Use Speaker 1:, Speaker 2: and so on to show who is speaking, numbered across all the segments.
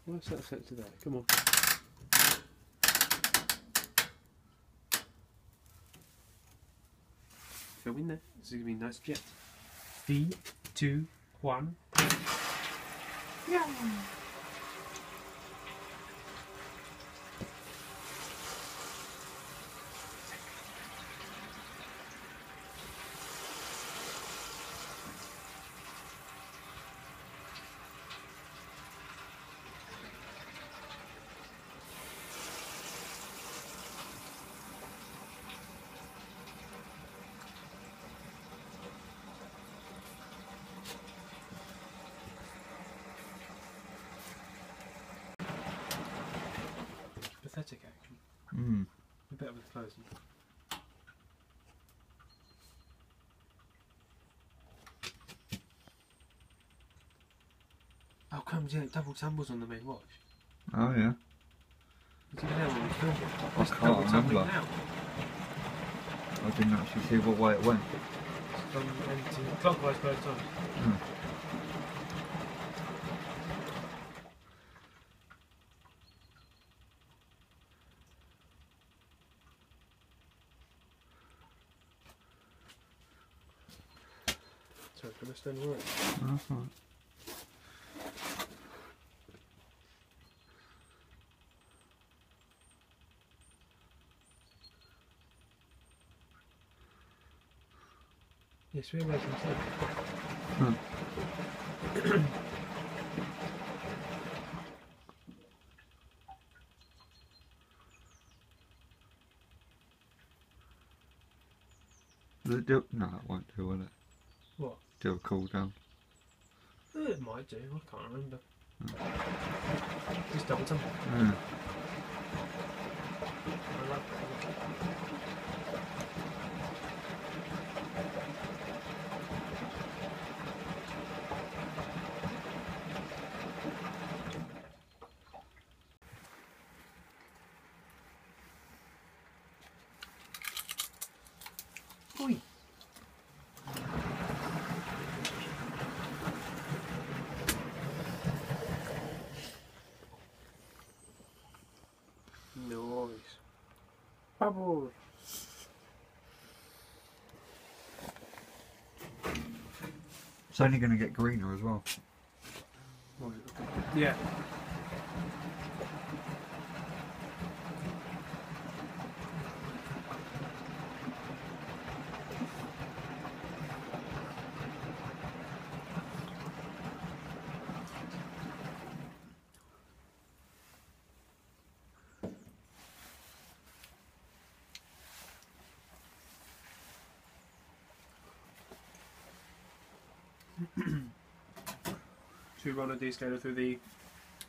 Speaker 1: What's that set to there? Come on. Film in there. This is going to be a nice jet. 3, 2, 1. Yeah! Pathetic action. We're better with closing. Oh, crumbs, yeah, it double tumbles on the main watch.
Speaker 2: Oh, yeah.
Speaker 1: Did you know when we filmed it?
Speaker 2: I
Speaker 1: It's
Speaker 2: can't
Speaker 1: double tumbling
Speaker 2: remember.
Speaker 1: now.
Speaker 2: I didn't actually see what way it went.
Speaker 1: It's from end to clockwise both times. Sorry, can I stand right?
Speaker 2: That's right.
Speaker 1: Yes, we're waiting
Speaker 2: Does it do? No, it won't do, will it?
Speaker 1: What?
Speaker 2: Do a cool down.
Speaker 1: It might do, I can't remember. Just double tumble.
Speaker 2: Yeah.
Speaker 1: I like that. Oi! Nice. Bubble!
Speaker 2: It's only going to get greener as well.
Speaker 1: Right, okay. Yeah. Should we run a descaler through the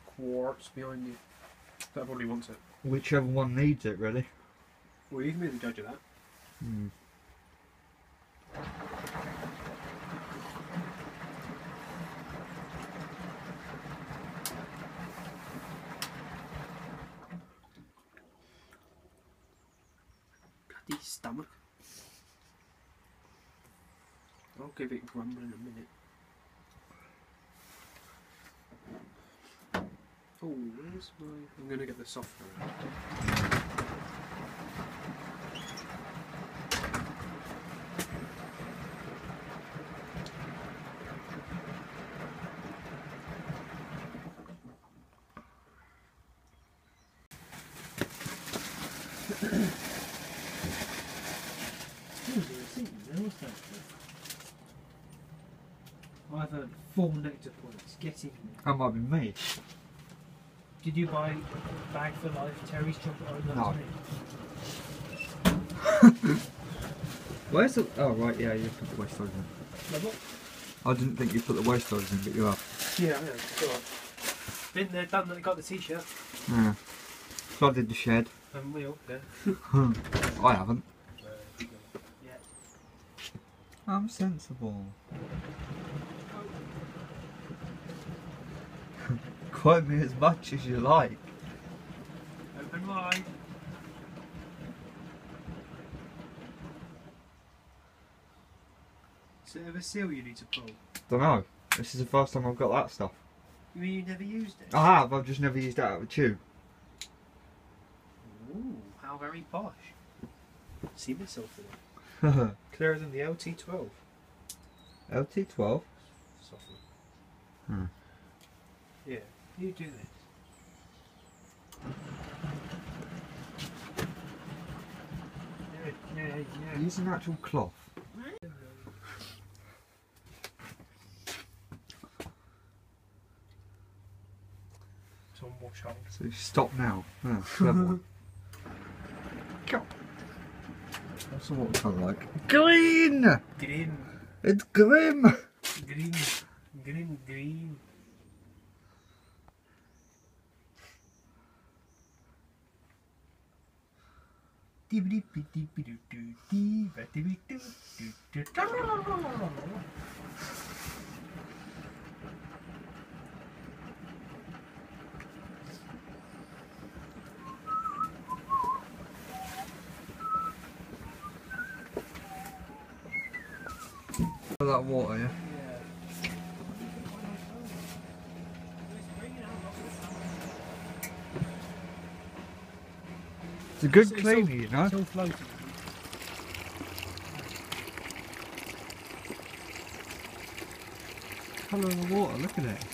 Speaker 1: quartz behind you? That probably wants it.
Speaker 2: Whichever one needs it, really.
Speaker 1: Well, you can be the judge of that. Bloody stomach. I'll give it grumbling in a minute. Oh, where's my... I'm going to get the softener out. I've earned 4 nectar points. Get in.
Speaker 2: That might be me.
Speaker 1: Did you buy bag for life Terry's chocolate? Oh, that's
Speaker 2: No.
Speaker 1: me.
Speaker 2: Where's the... Oh, right, yeah, you put the waste loads in.
Speaker 1: Level?
Speaker 2: I didn't think you put the waste loads in, but you have.
Speaker 1: Yeah, I know. Go on. Been there, done that, got the t-shirt.
Speaker 2: Yeah. Flooded the shed.
Speaker 1: And we all there.
Speaker 2: I haven't.
Speaker 1: Yeah.
Speaker 2: I'm sensible. Quote me as much as you like.
Speaker 1: Open wide. Is it a seal you need to pull?
Speaker 2: Don't know. This is the first time I've got that stuff.
Speaker 1: You mean you never used it?
Speaker 2: I have, I've just never used it out of a tube.
Speaker 1: Ooh, how very posh. See myself in it. Clearer than the LT12.
Speaker 2: LT12?
Speaker 1: Soften.
Speaker 2: Hmm.
Speaker 1: Yeah, you do this. Yeah.
Speaker 2: Use an actual cloth.
Speaker 1: It's on wash hold.
Speaker 2: So stop now. Oh, clever one. Go. What's the water colour like? Green!
Speaker 1: Green.
Speaker 2: It's grim!
Speaker 1: Green. Green.
Speaker 2: That water, yeah? It's a good cleaner, you know?
Speaker 1: It's all floating.
Speaker 2: Colour of the water, look at it.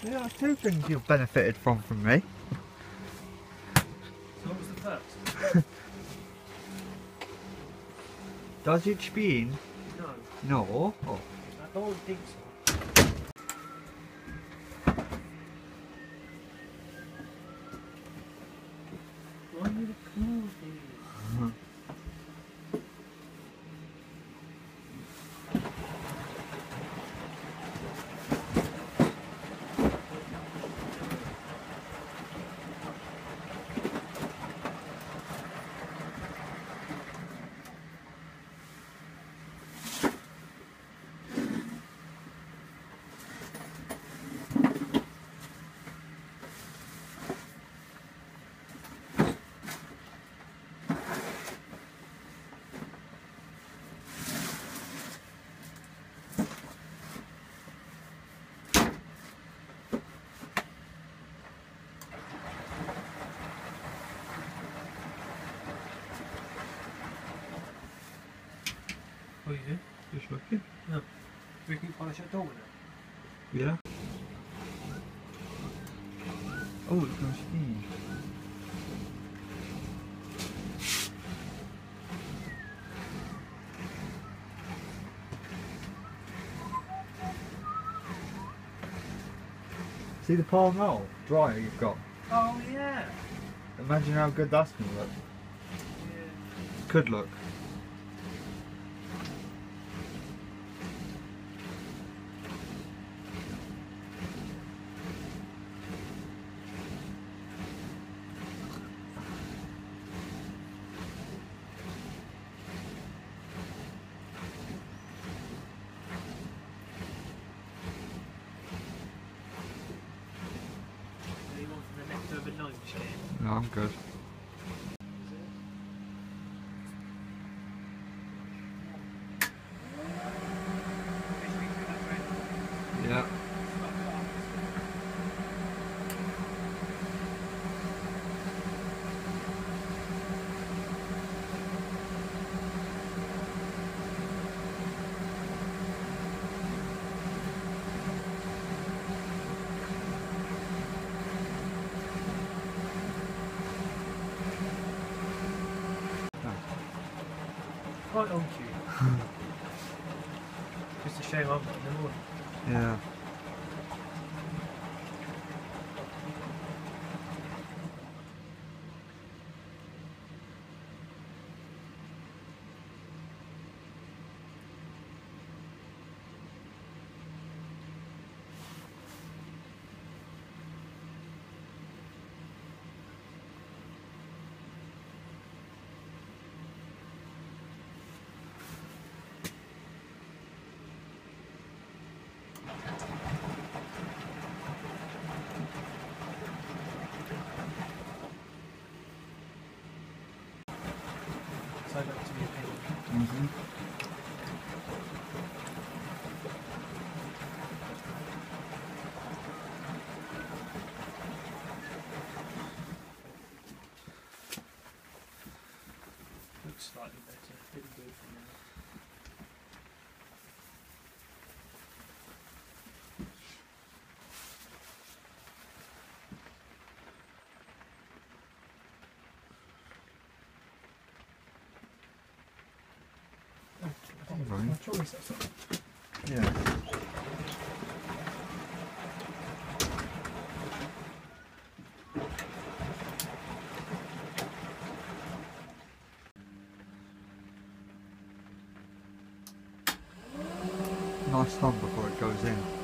Speaker 2: Yeah, that's two things you've benefited from me.
Speaker 1: So what was the first?
Speaker 2: Does it spin?
Speaker 1: No.
Speaker 2: No. Oh.
Speaker 1: I don't think so. Why are you cool thing? What are you doing?
Speaker 2: Just looking.
Speaker 1: No. We can polish that door with it.
Speaker 2: Yeah. Oh, it's going to spin. See the palm roll dryer you've got?
Speaker 1: Oh yeah.
Speaker 2: Imagine how good that's going to look.
Speaker 1: Yeah.
Speaker 2: Could look.
Speaker 1: Anyone from the next overnight game?
Speaker 2: No, I'm good. Yeah.
Speaker 1: Quite on cue. Just a shame I'm not in the morning.
Speaker 2: Yeah.
Speaker 1: My choice, that's not.
Speaker 2: Yeah. Nice thumb before it goes in.